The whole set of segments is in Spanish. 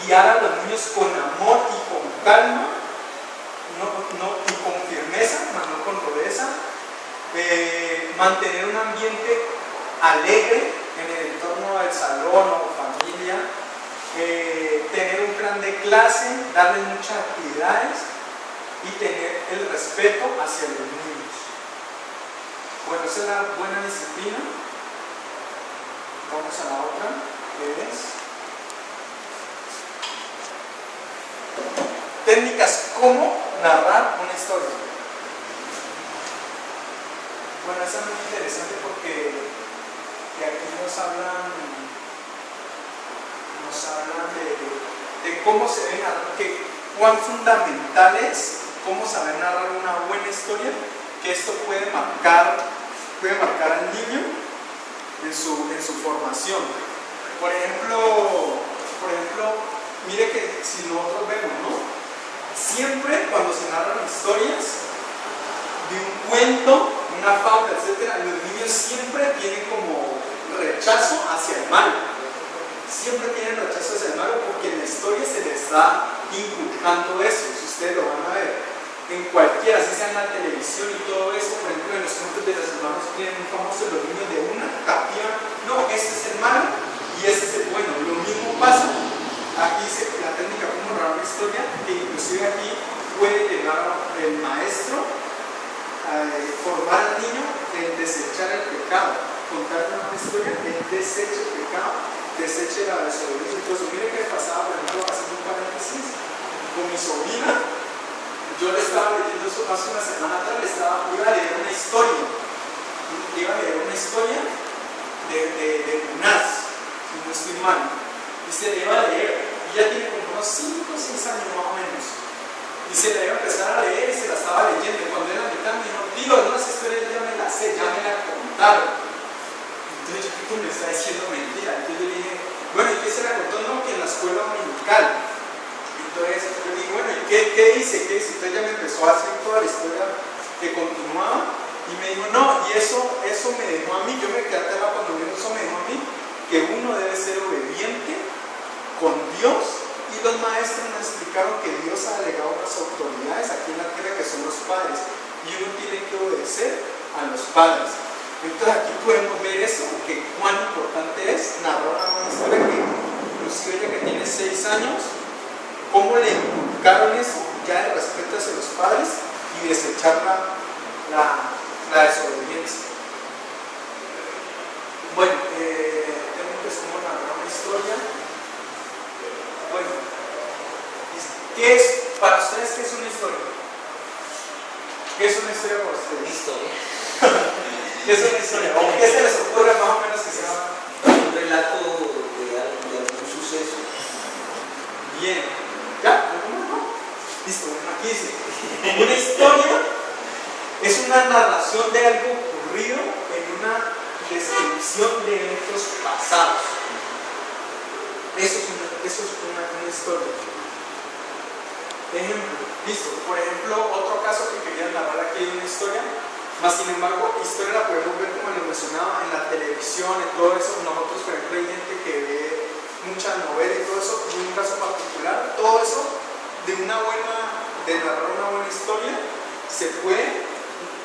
guiar a los niños con amor y con calma, y con firmeza, no con rudeza, mantener un ambiente alegre en el entorno del salón o familia, tener un plan de clase, darles muchas actividades y tener el respeto hacia los niños. Bueno, esa es la buena disciplina. Vamos a la otra, que es técnicas cómo narrar una historia. Bueno, esa es muy interesante porque aquí nos hablan de cómo se debe narrar, cuán fundamental es cómo saber narrar una buena historia, que esto puede marcar al niño en su formación. Por ejemplo, mire que si nosotros vemos, ¿no? Siempre cuando se narran historias de un cuento, una fábula, etc., los niños siempre tienen como rechazo hacia el mal. Siempre tienen rechazo hacia el mal porque en la historia se les está inculcando eso. Si ustedes lo van a ver en cualquiera, así sea en la televisión y todo eso, por ejemplo en los cuentos de los hermanos tienen muy famosos los niños de una captiva, no, ese es el malo y ese es el bueno. Lo mismo pasa, aquí dice la técnica como narrar una historia, que inclusive aquí puede llegar el maestro a formar al niño en desechar el pecado, contar una historia, él desecha el pecado, deseche la desobediencia. Entonces, mire que pasaba, por ejemplo, haciendo un paréntesis, con mi sobrina, yo le estaba leyendo eso hace una semana atrás, iba a leer una historia de Jonás, si no estoy mal, y se le iba a leer, y ya tiene como unos 5 o 6 años más o menos, y se la iba a empezar a leer y se la estaba leyendo, y cuando era mitad me dijo, tío, no, esa historia ya me la sé, ya me la contaron. Entonces yo, ¿qué me está diciendo mentira? Entonces yo le dije, bueno, ¿y qué se la contó? No, que en la escuela dominical. Entonces yo le dije, bueno, ¿y qué dice? Entonces ya me empezó a hacer toda la historia que continuaba y me dijo, no, y eso me dejó a mí, yo me quedé aterrado cuando vi eso, me dejó a mí que uno debe ser obediente con Dios, y los maestros nos explicaron que Dios ha delegado unas autoridades aquí en la tierra que son los padres, y uno tiene que obedecer a los padres. Entonces aquí podemos ver eso, que cuán importante es narrar una historia, que inclusive ella que tiene 6 años, cómo le inculcaron eso, ya el respeto hacia los padres y desechar la desobediencia. Bueno, tengo que narrar una historia. Bueno, ¿qué es para ustedes? ¿Qué es una historia? ¿Qué es una historia para ustedes? Una historia. ¿Qué es una historia? ¿O qué se les ocurre más o menos que sea? Un relato de algún suceso. Bien. ¿Ya? ¿No? Listo, bueno, aquí dice. Una historia es una narración de algo ocurrido en una descripción de eventos pasados. Eso es una historia. Ejemplo, listo. Por ejemplo, otro caso que quería narrar aquí de una historia. Más sin embargo, historia la podemos ver, como les mencionaba, en la televisión, en todo eso. Nosotros, por ejemplo, hay gente que ve mucha novela y todo eso, y un caso particular, todo eso de narrar una buena historia, se puede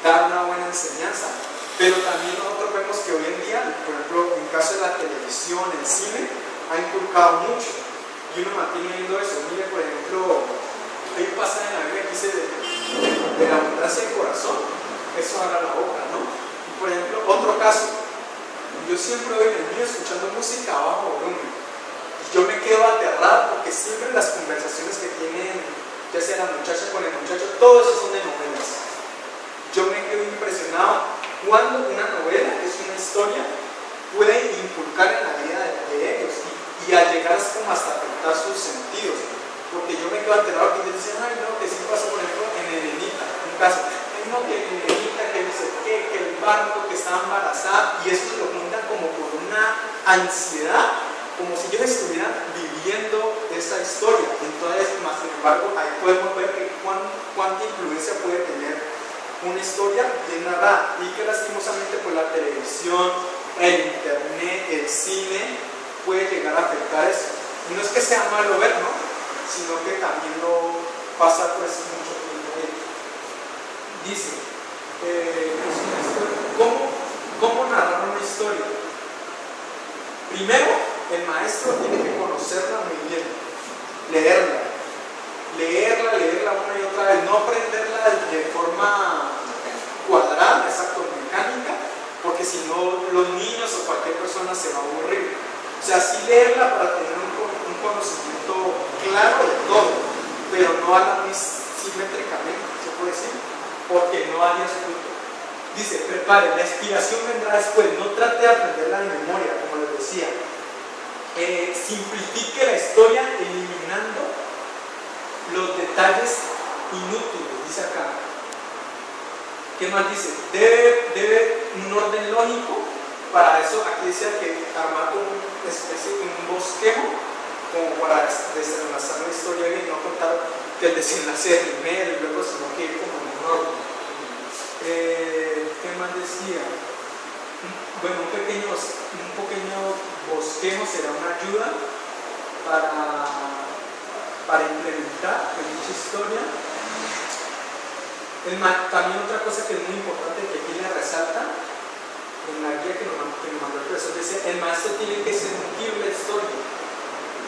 dar una buena enseñanza. Pero también nosotros vemos que hoy en día, por ejemplo, en caso de la televisión, el cine, ha inculcado mucho, y uno mantiene viendo eso. Mire, por ejemplo, hay un pasaje en la Biblia que dice de la abundancia del corazón, eso habla la boca, ¿no? Y por ejemplo, otro caso, yo siempre voy en el mío escuchando música a bajo volumen, y yo me quedo aterrado porque siempre las conversaciones que tienen, ya sea la muchacha con el muchacho, todo eso son de novelas. Yo me quedo impresionado cuando una novela, que es una historia, puede inculcar en la vida de ellos y a llegar como hasta afectar sus sentidos, porque yo me quedo aterrado que ellos dicen, ay no, que sí pasa por ejemplo en Elenita, un caso, no, que Elenita, que no sé qué, que el barco, que estaba embarazada, y eso se lo cuentan como por una ansiedad, como si ellos estuvieran viviendo esa historia. Entonces, más sin embargo, ahí podemos ver que cuánta influencia puede tener una historia bien narrada, y que lastimosamente pues la televisión, el internet, el cine puede llegar a afectar eso. Y no es que sea malo ver, ¿no? Sino que también lo pasa pues mucho tiempo ahí. Dice, ¿cómo narrar una historia? Primero, el maestro tiene que conocerla muy bien, leerla una y otra vez, no aprenderla de forma cuadrada, exacto, mecánica, porque si no los niños o cualquier persona se va a aburrir. O sea, sí leerla para tener un conocimiento claro de todo, pero no a la simétricamente, se puede decir, porque no haría su fruto. Dice, prepare, la inspiración vendrá después, no trate de aprenderla de memoria, como les decía. Simplifique la historia eliminando los detalles inútiles, dice acá. ¿Qué más dice? Debe un orden lógico. Para eso aquí decía que armar una especie de un bosquejo como para desenlazar la historia bien, no contar que el desenlace primero y luego, sino que ir como en un orden. ¿Qué más decía? Bueno, un pequeño bosquejo será una ayuda para implementar en dicha historia. También otra cosa que es muy importante que aquí le resalta en la guía que nos mandó el profesor, dice, el maestro tiene que sentir la historia,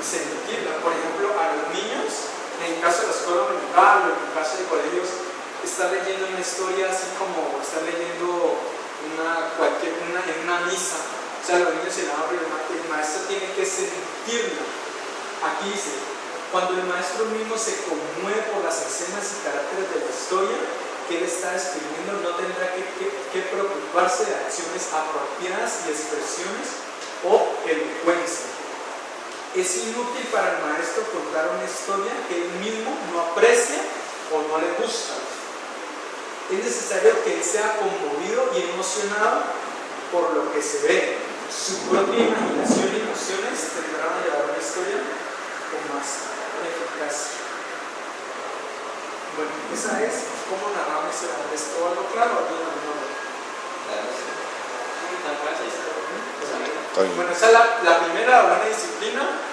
sentirla. Por ejemplo, a los niños, en el caso de la escuela dominical o en el caso de colegios, estar leyendo una historia así como estar leyendo en una misa. O sea, los niños se la abren, el maestro tiene que sentirla. Aquí dice, cuando el maestro mismo se conmueve por las escenas y caracteres de la historia que él está escribiendo, no tendrá que preocuparse de acciones apropiadas y expresiones o elocuencia. Es inútil para el maestro contar una historia que él mismo no aprecia o no le gusta. Es necesario que él sea conmovido y emocionado por lo que se ve. Su propia imaginación y emociones tendrán a llevar una historia con más eficacia. Bueno, esa es cómo narrar una historia. ¿Es todo algo claro? Claro, sí. Tan fácil. Bueno, esa es la primera buena disciplina.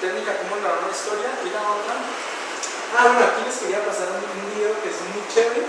Técnica, cómo narrar una historia. Y la otra. Bueno, aquí les quería pasar un video que es muy chévere.